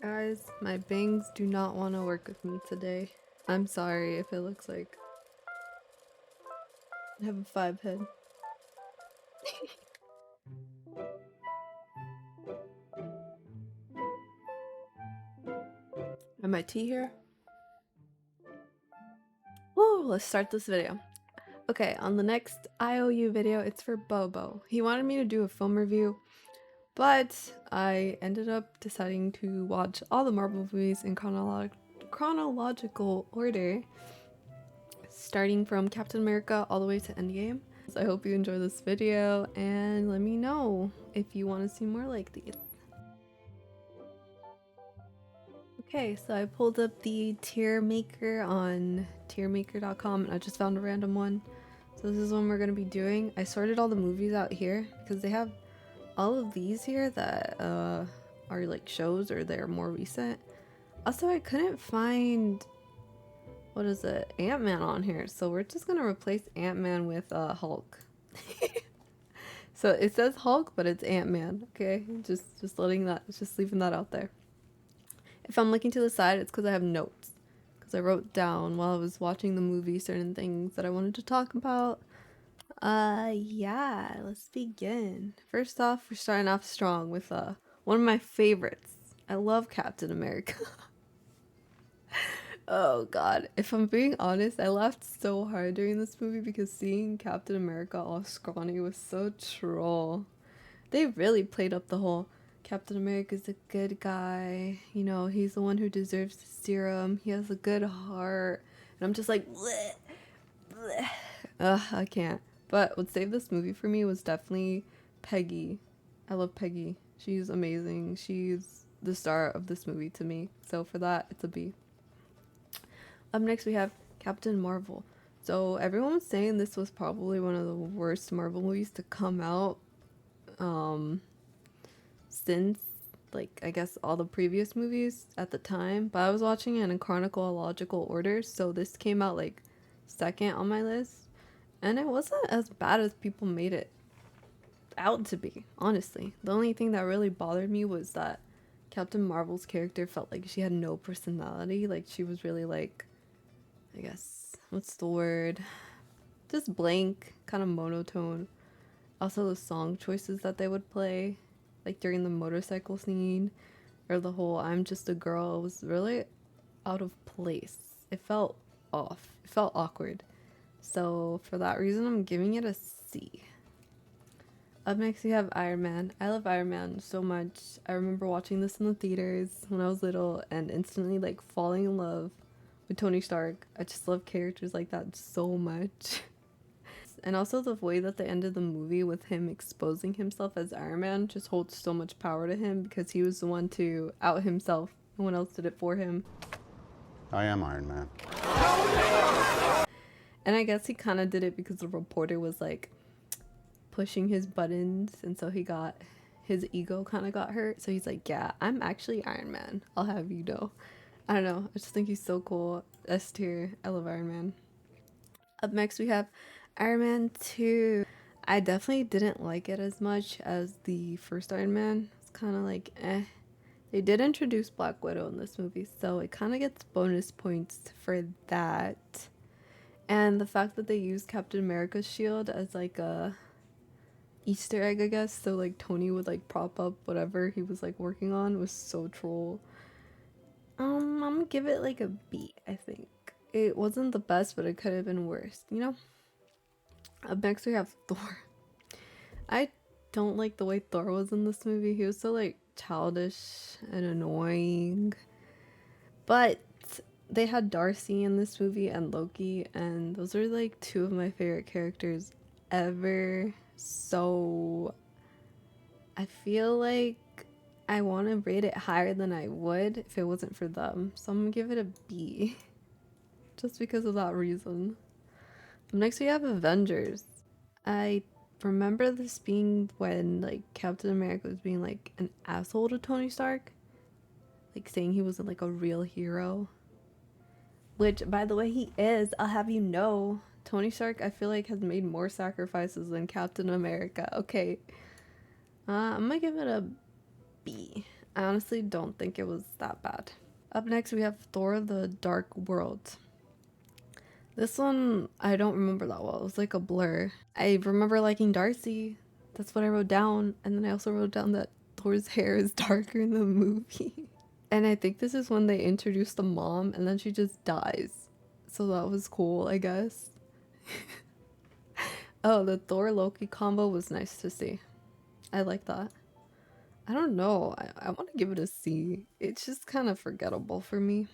Guys, my bangs do not want to work with me today. I'm sorry if it looks like I have a 5 head. And my tea here. Woo, let's start this video. Okay, on the next IOU video, it's for Bobo. He wanted me to do a film review, but I ended up deciding to watch all the Marvel movies in chronological order, starting from Captain America all the way to Endgame. So I hope you enjoy this video and let me know if you want to see more like these. Okay, so I pulled up the tier maker on tiermaker.com and I just found a random one. So this is one we're going to be doing. I sorted all the movies out here because they have all of these here that are like shows or they're more recent. Also, I couldn't find, what is it, Ant-Man on here. So we're just going to replace Ant-Man with Hulk. So it says Hulk, but it's Ant-Man, okay? Just letting that, just leaving that out there. If I'm looking to the side, it's because I have notes. Because I wrote down while I was watching the movie certain things that I wanted to talk about. Yeah, let's begin. First off, we're starting off strong with one of my favorites. I love Captain America. Oh god, if I'm being honest, I laughed so hard during this movie because seeing Captain America all scrawny was so troll. They really played up the whole Captain America's a good guy, you know, he's the one who deserves the serum, he has a good heart, and I'm just like, bleh, bleh. Ugh, I can't. But what saved this movie for me was definitely Peggy. I love Peggy. She's amazing. She's the star of this movie to me. So for that, it's a B. Up next we have Captain Marvel. So everyone was saying this was probably one of the worst Marvel movies to come out since, like, I guess all the previous movies at the time, but I was watching it in chronological order, so this came out like second on my list, and it wasn't as bad as people made it out to be, honestly. The only thing that really bothered me was that Captain Marvel's character felt like she had no personality, like she was really like, I guess, what's the word? Just blank, kind of monotone. Also the song choices that they would play, like during the motorcycle scene, or the whole I'm just a girl, was really out of place. It felt off. It felt awkward. So for that reason, I'm giving it a C. Up next, we have Iron Man. I love Iron Man so much. I remember watching this in the theaters when I was little and instantly like falling in love with Tony Stark. I just love characters like that so much. And also the way that they ended the movie with him exposing himself as Iron Man just holds so much power to him because he was the one to out himself. No one else did it for him. I am Iron Man. And I guess he kind of did it because the reporter was like pushing his buttons, and so he got, his ego kind of got hurt. So he's like, yeah, I'm actually Iron Man. I'll have you know. I don't know. I just think he's so cool. S tier. I love Iron Man. Up next, we have Iron Man 2. I definitely didn't like it as much as the first Iron Man. It's kind of like, eh. They did introduce Black Widow in this movie, so it kind of gets bonus points for that. And the fact that they used Captain America's shield as like a Easter egg, I guess, so like Tony would like prop up whatever he was like working on was so troll. I'm gonna give it like a B, I think. It wasn't the best, but it could have been worse, you know? Up next we have Thor. I don't like the way Thor was in this movie. He was so like childish and annoying. But they had Darcy in this movie and Loki, and those are like two of my favorite characters ever. So I feel like I want to rate it higher than I would if it wasn't for them. So I'm gonna give it a B. Just because of that reason. Next we have Avengers. I remember this being when like Captain America was being like an asshole to Tony Stark. Like saying he wasn't like a real hero. Which, by the way, he is. I'll have you know. Tony Stark, I feel like, has made more sacrifices than Captain America. Okay. I'm gonna give it a B. I honestly don't think it was that bad. Up next, we have Thor the Dark World. This one, I don't remember that well. It was like a blur. I remember liking Darcy. That's what I wrote down. And then I also wrote down that Thor's hair is darker in the movie. And I think this is when they introduced the mom and then she just dies. So that was cool, I guess. Oh, the Thor Loki combo was nice to see. I like that. I don't know. I want to give it a C. It's just kind of forgettable for me.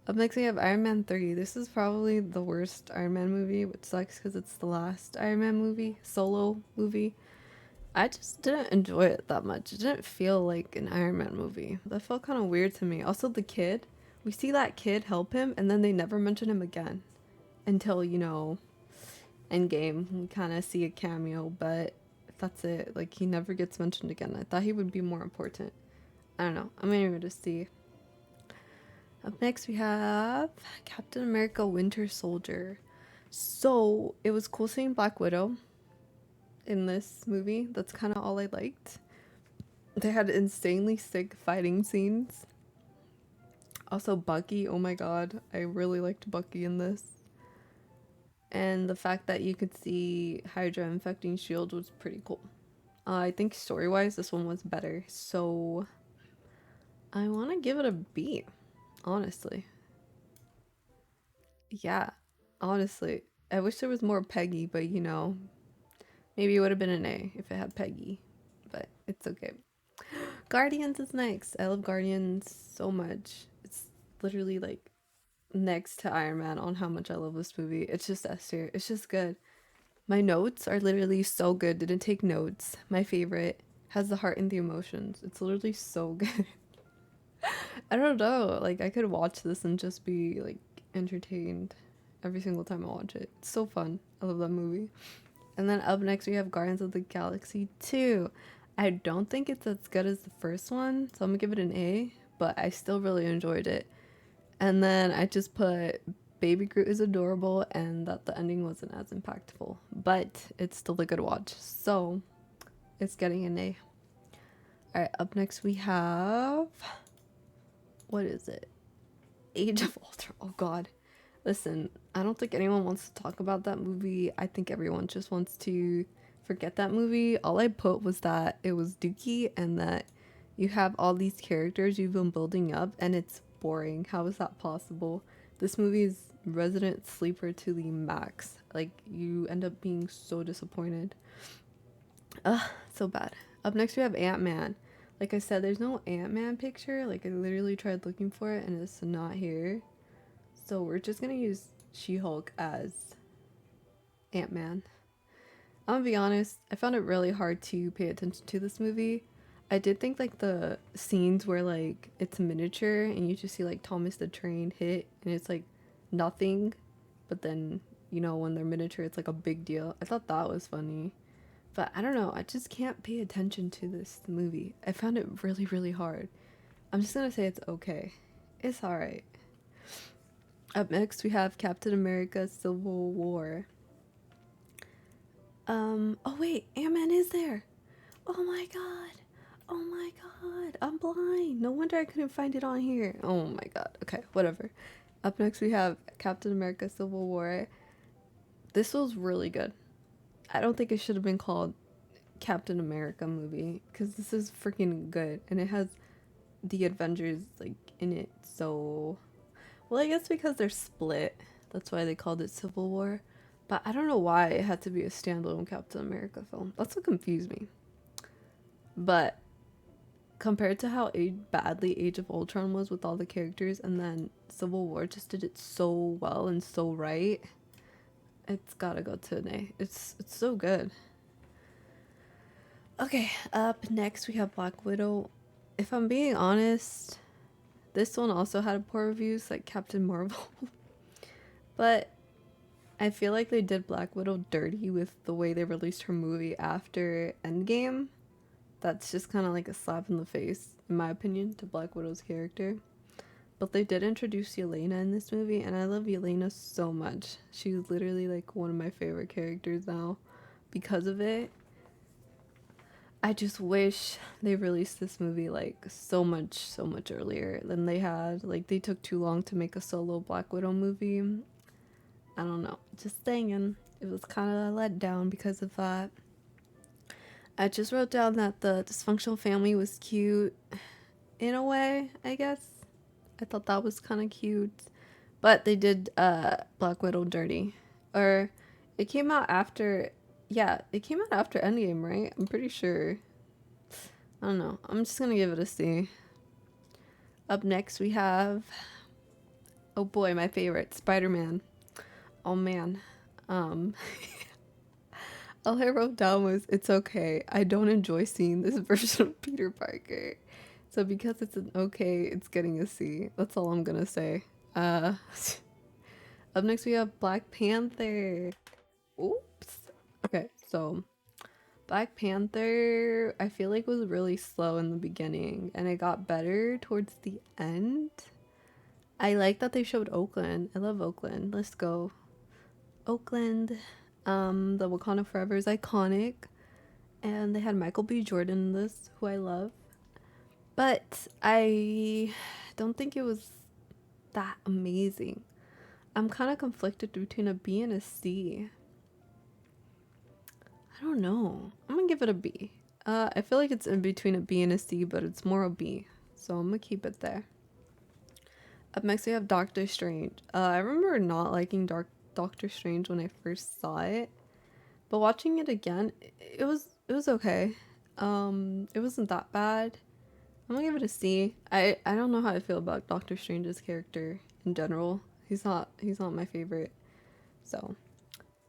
Up next, we have Iron Man 3. This is probably the worst Iron Man movie, which sucks because it's the last Iron Man movie, solo movie. I just didn't enjoy it that much. It didn't feel like an Iron Man movie. That felt kind of weird to me. Also, the kid. We see that kid help him, and then they never mention him again. Until, you know, Endgame. We kind of see a cameo, but that's it. Like, he never gets mentioned again. I thought he would be more important. I don't know. I'm gonna give it a C. Up next, we have Captain America Winter Soldier. So, it was cool seeing Black Widow in this movie. That's kind of all I liked. They had insanely sick fighting scenes. Also, Bucky. Oh my god. I really liked Bucky in this. And the fact that you could see Hydra infecting S.H.I.E.L.D. was pretty cool. I think story-wise, this one was better. So, I want to give it a B. Honestly. Yeah, honestly. I wish there was more Peggy, but you know, maybe it would have been an A if it had Peggy. But it's okay. Guardians is next. I love Guardians so much. It's literally like next to Iron Man on how much I love this movie. It's just S tier. It's just good. My notes are literally so good. Didn't take notes. My favorite has the heart and the emotions. It's literally so good. I don't know. Like I could watch this and just be like entertained every single time I watch it. It's so fun. I love that movie. And then up next we have Guardians of the Galaxy 2. I don't think it's as good as the first one, so I'm gonna give it an A, but I still really enjoyed it. And then I just put Baby Groot is adorable and that the ending wasn't as impactful, but it's still a good watch. So it's getting an A. Alright, up next we have, what is it? Age of Ultron. Oh god. Listen, I don't think anyone wants to talk about that movie. I think everyone just wants to forget that movie. All I put was that it was Dookie and that you have all these characters you've been building up and it's boring. How is that possible? This movie is resident sleeper to the max. Like, you end up being so disappointed. Ugh, so bad. Up next we have Ant-Man. Like I said, there's no Ant-Man picture. Like, I literally tried looking for it and it's not here. So we're just gonna use She-Hulk as Ant-Man. I'm gonna be honest, I found it really hard to pay attention to this movie. I did think like the scenes where like it's miniature and you just see like Thomas the Train hit and it's like nothing, but then you know when they're miniature it's like a big deal. I thought that was funny. But I don't know, I just can't pay attention to this movie. I found it really, really hard. I'm just gonna say it's okay. It's alright. Up next, we have Captain America Civil War. Oh wait, Ant-Man is there. Oh my god. Oh my god. I'm blind. No wonder I couldn't find it on here. Oh my god. Okay, whatever. Up next, we have Captain America Civil War. This was really good. I don't think it should have been called Captain America movie because this is freaking good and it has the Avengers like in it. So, well, I guess because they're split, that's why they called it Civil War. But I don't know why it had to be a standalone Captain America film. That's what confused me. But compared to how badly Age of Ultron was with all the characters, and then Civil War just did it so well and so right, it's gotta go to an A. It's so good. Okay, up next we have Black Widow. If I'm being honest, this one also had poor reviews like Captain Marvel. But I feel like they did Black Widow dirty with the way they released her movie after Endgame. That's just kind of like a slap in the face, in my opinion, to Black Widow's character. But they did introduce Yelena in this movie, and I love Yelena so much. She's literally like one of my favorite characters now because of it. I just wish they released this movie like so much earlier than they had. Like they took too long to make a solo Black Widow movie. I don't know. Just saying, it was kind of let down because of that. I just wrote down that the dysfunctional family was cute in a way, I guess. I thought that was kind of cute. But they did Black Widow dirty. Or it came out after, yeah, it came out after Endgame, right? I'm pretty sure. I don't know. I'm just gonna give it a C. Up next we have, oh boy, my favorite, Spider-Man. Oh man. Um all I wrote down was, it's okay. I don't enjoy seeing this version of Peter Parker. So because it's an okay, it's getting a C. That's all I'm gonna say. Uh Up next we have Black Panther. Oops. Okay, so Black Panther, I feel like was really slow in the beginning and it got better towards the end. I like that they showed Oakland. I love Oakland. Let's go. Oakland. The Wakanda Forever is iconic. And they had Michael B. Jordan in this, who I love. But I don't think it was that amazing. I'm kind of conflicted between a B and a C. I don't know. I'm gonna give it a B. I feel like it's in between a B and a C, but it's more a B. So I'm gonna keep it there. Up next we have Doctor Strange. I remember not liking Doctor Strange when I first saw it, but watching it again, it was okay. It wasn't that bad. I'm gonna give it a C. I don't know how I feel about Doctor Strange's character in general. He's not my favorite. So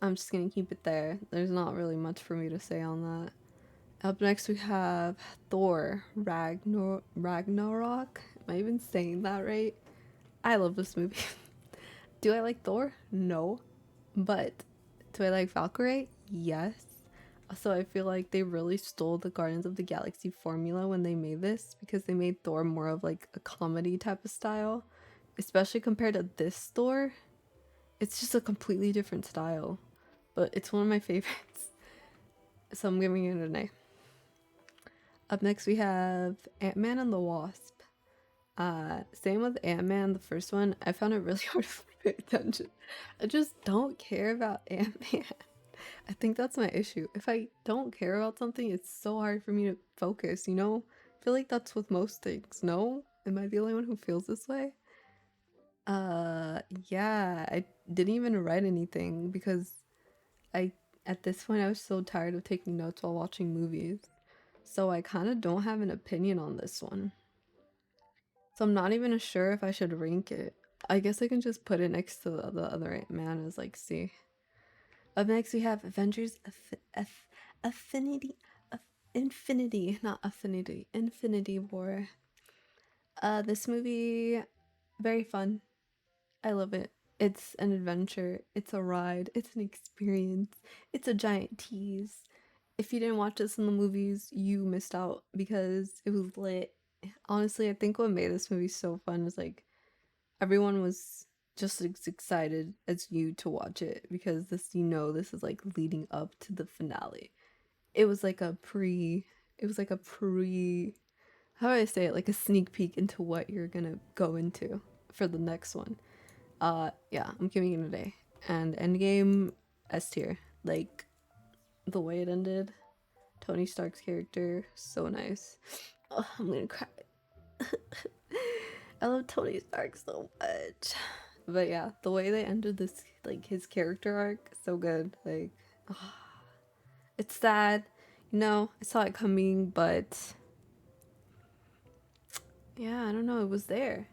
I'm just gonna keep it there. There's not really much for me to say on that. Up next we have Thor Ragnarok. Am I even saying that right? I love this movie. Do I like Thor? No. But do I like Valkyrie? Yes. So I feel like they really stole the Guardians of the Galaxy formula when they made this, because they made Thor more of like a comedy type of style, especially compared to this Thor. It's just a completely different style, but it's one of my favorites. So I'm giving it an A. Up next we have Ant-Man and the Wasp. Same with Ant-Man, the first one. I found it really hard to pay attention. I just don't care about Ant-Man. I think that's my issue. If I don't care about something, it's so hard for me to focus, you know? I feel like that's with most things, no? Am I the only one who feels this way? Yeah, I didn't even write anything because I, at this point, I was so tired of taking notes while watching movies. So I kind of don't have an opinion on this one. So I'm not even sure if I should rank it. I guess I can just put it next to the other Ant-Man as like C. Up next we have Avengers Affinity, Infinity, not Affinity, Infinity War. This movie, very fun. I love it. It's an adventure, it's a ride, it's an experience, it's a giant tease. If you didn't watch this in the movies, you missed out because it was lit. Honestly, I think what made this movie so fun was like everyone was just as excited as you to watch it because this is like leading up to the finale. It was like a pre, it was like a pre, how do I say it? Like a sneak peek into what you're gonna go into for the next one. Yeah, I'm giving it a day. And Endgame, S tier. Like the way it ended, Tony Stark's character, so nice. Oh, I'm gonna cry. I love Tony Stark so much. But yeah, the way they ended this, like his character arc, so good. Like, oh, it's sad. You know, I saw it coming, but yeah, I don't know. It was there.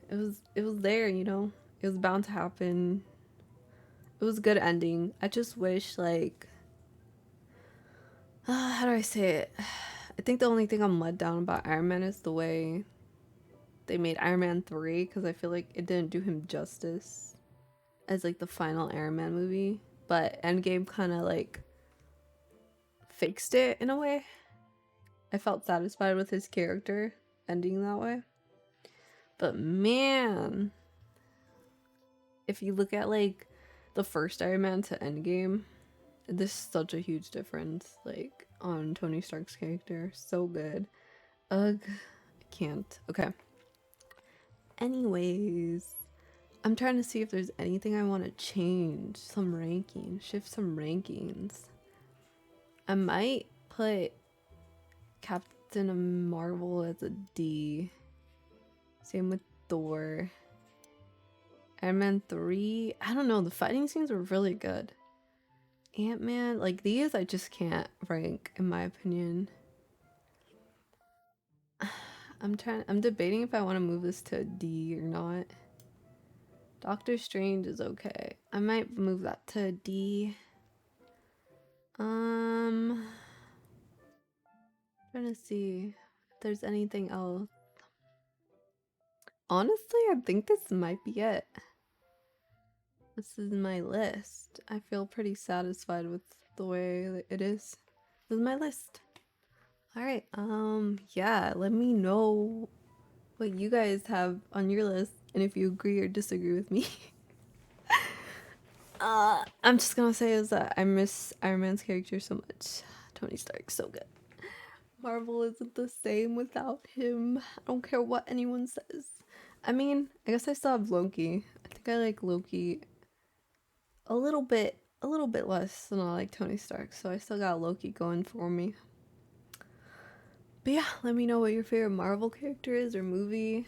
It was there. You know, it was bound to happen. It was a good ending. I just wish like, how do I say it? I think the only thing I'm let down about Iron Man is the way they made Iron Man 3, because I feel like it didn't do him justice as like the final Iron Man movie. But Endgame kind of like fixed it in a way. I felt satisfied with his character ending that way. But man, if you look at like the first Iron Man to Endgame, this is such a huge difference. Like, on Tony Stark's character. So good. Ugh, I can't. Okay. Anyways, I'm trying to see if there's anything I want to change. Some ranking. Shift some rankings. I might put Captain Marvel as a D. Same with Thor. Iron Man 3. I don't know. The fighting scenes were really good. Ant-Man. Like these I just can't rank in my opinion. I'm debating if I want to move this to a D or not. Doctor Strange is okay. I might move that to a D. Trying to see if there's anything else. Honestly, I think this might be it. This is my list. I feel pretty satisfied with the way it is. This is my list. Alright, yeah, let me know what you guys have on your list and if you agree or disagree with me. I'm just gonna say is that I miss Iron Man's character so much. Tony Stark's so good. Marvel isn't the same without him. I don't care what anyone says. I mean, I guess I still have Loki. I think I like Loki a little bit less than I like Tony Stark, so I still got Loki going for me. But yeah, let me know what your favorite Marvel character is or movie.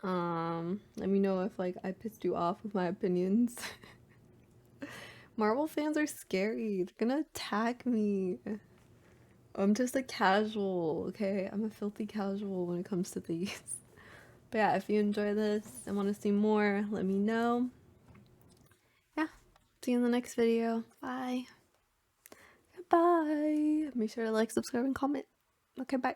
Let me know if like I pissed you off with my opinions. Marvel fans are scary. They're gonna attack me. I'm just a casual, okay? I'm a filthy casual when it comes to these. But yeah, if you enjoy this and want to see more, let me know. Yeah, see you in the next video. Bye. Bye. Make sure to like, subscribe, and comment. Okay, bye.